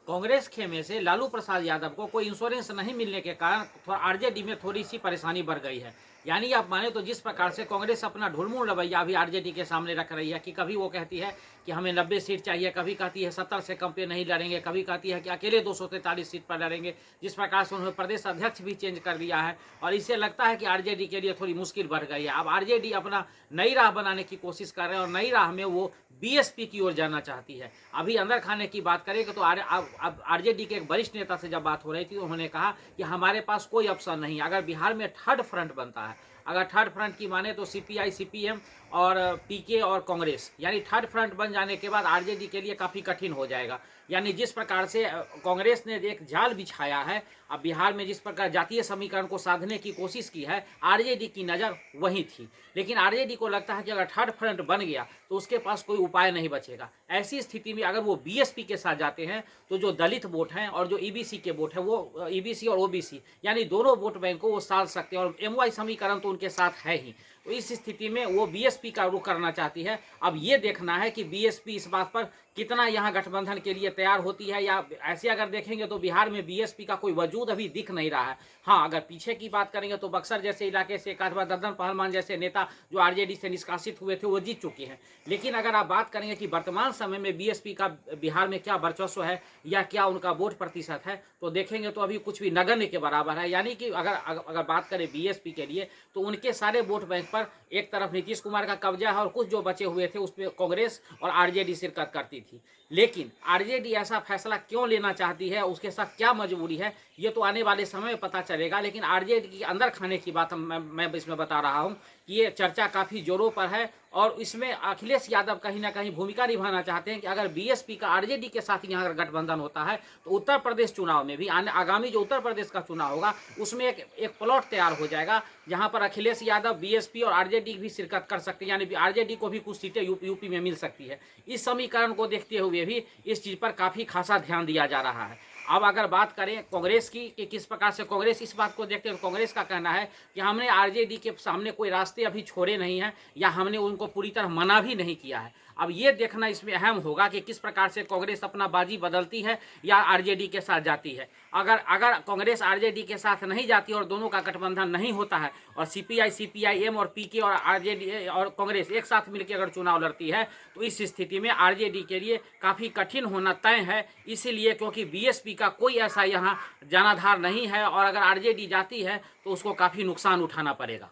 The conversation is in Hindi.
कांग्रेस खेमे से लालू प्रसाद यादव को कोई इंश्योरेंस नहीं मिलने के कारण थोड़ा आरजेडी में थोड़ी सी परेशानी बढ़ गई है। यानी आप माने तो जिस प्रकार से कांग्रेस अपना ढुलमुल रवैया अभी आरजेडी के सामने रख रही है कि कभी वो कहती है कि हमें 90 सीट चाहिए, कभी कहती है 70 से कम पे नहीं लड़ेंगे, कभी कहती है कि अकेले 243 सीट पर लड़ेंगे। जिस प्रकार से उन्होंने प्रदेश अध्यक्ष भी चेंज कर दिया है और इससे लगता है कि आरजेडी के लिए थोड़ी मुश्किल बढ़ गई है। अब आरजेडी अपना नई राह बनाने की कोशिश कर रहे हैं और नई राह में वो बीएसपी की ओर जाना चाहती है। अभी अंदर खाने की बात करें तो अब आरजेडी के एक वरिष्ठ नेता से जब बात हो रही थी तो उन्होंने कहा कि हमारे पास कोई ऑप्शन नहीं, अगर बिहार में थर्ड फ्रंट बनता है, अगर थर्ड फ्रंट की माने तो सीपीआई, सीपीएम और पीके और कांग्रेस, यानी थर्ड फ्रंट बन जाने के बाद आरजेडी के लिए काफ़ी कठिन हो जाएगा। यानी जिस प्रकार से कांग्रेस ने एक जाल बिछाया है, अब बिहार में जिस प्रकार जातीय समीकरण को साधने की कोशिश की है, आरजेडी की नज़र वहीं थी। लेकिन आरजेडी को लगता है कि अगर थर्ड फ्रंट बन गया तो उसके पास कोई उपाय नहीं बचेगा। ऐसी स्थिति में अगर वो बीएसपी के साथ जाते हैं तो जो दलित वोट हैं और जो ईबीसी के वोट हैं, वो ईबीसी और ओबीसी यानी दोनों वोट बैंक को वो साध सकते हैं और एमवाई समीकरण तो उनके साथ है ही। तो इस स्थिति में वो बीएसपी का रुख करना चाहती है। अब ये देखना है कि बीएसपी इस बात पर कितना यहाँ गठबंधन के लिए तैयार होती है, या ऐसे अगर देखेंगे तो बिहार में बीएसपी का कोई वजूद अभी दिख नहीं रहा है। हाँ, अगर पीछे की बात करेंगे तो बक्सर जैसे इलाके से एक आध बार ददन पहलवान जैसे नेता जो आरजेडी से निष्कासित हुए थे वो जीत चुके हैं। लेकिन अगर आप बात करेंगे कि वर्तमान समय में बीएसपी का बिहार में क्या वर्चस्व है या क्या उनका वोट प्रतिशत है, तो देखेंगे तो अभी कुछ भी नगण्य के बराबर है। यानी कि अगर बात करें बीएसपी के लिए तो उनके सारे वोट बैंक पर एक तरफ नीतीश कुमार का कब्जा है और कुछ जो बचे हुए थे उसमें कांग्रेस और आरजेडी शिरकत करती थी। लेकिन आरजेडी ऐसा फैसला क्यों लेना चाहती है, उसके साथ क्या मजबूरी है, ये तो आने वाले समय में पता चलेगा। लेकिन आरजेडी के अंदर खाने की बात मैं इसमें बता रहा हूँ कि ये चर्चा काफ़ी जोरों पर है और इसमें अखिलेश यादव कहीं ना कहीं भूमिका निभाना चाहते हैं कि अगर बीएसपी का आरजेडी के साथ यहाँ अगर गठबंधन होता है तो उत्तर प्रदेश चुनाव में भी आगामी जो उत्तर प्रदेश का चुनाव होगा उसमें एक प्लॉट तैयार हो जाएगा जहाँ पर अखिलेश यादव, बीएसपी और आरजेडी भी शिरकत कर सकते हैं। यानी आरजेडी को भी कुछ सीटें यूपी में मिल सकती है। इस समीकरण को देखते हुए भी इस चीज़ पर काफ़ी खासा ध्यान दिया जा रहा है। अब अगर बात करें कांग्रेस की कि किस प्रकार से कांग्रेस इस बात को देखते हैं, कांग्रेस का कहना है कि हमने आरजेडी के सामने कोई रास्ते अभी छोड़े नहीं हैं या हमने उनको पूरी तरह मना भी नहीं किया है। अब ये देखना इसमें अहम होगा कि किस प्रकार से कांग्रेस अपना बाजी बदलती है या आरजेडी के साथ जाती है। अगर कांग्रेस आरजेडी के साथ नहीं जाती और दोनों का गठबंधन नहीं होता है और सीपीआई, सीपीआईएम और पीके और आरजेडी और कांग्रेस एक साथ मिलकर अगर चुनाव लड़ती है तो इस स्थिति में आरजेडी के लिए काफ़ी कठिन होना तय है। इसीलिए क्योंकि बीएसपी का कोई ऐसा यहाँ जनाधार नहीं है और अगर आरजेडी जाती है तो उसको काफ़ी नुकसान उठाना पड़ेगा।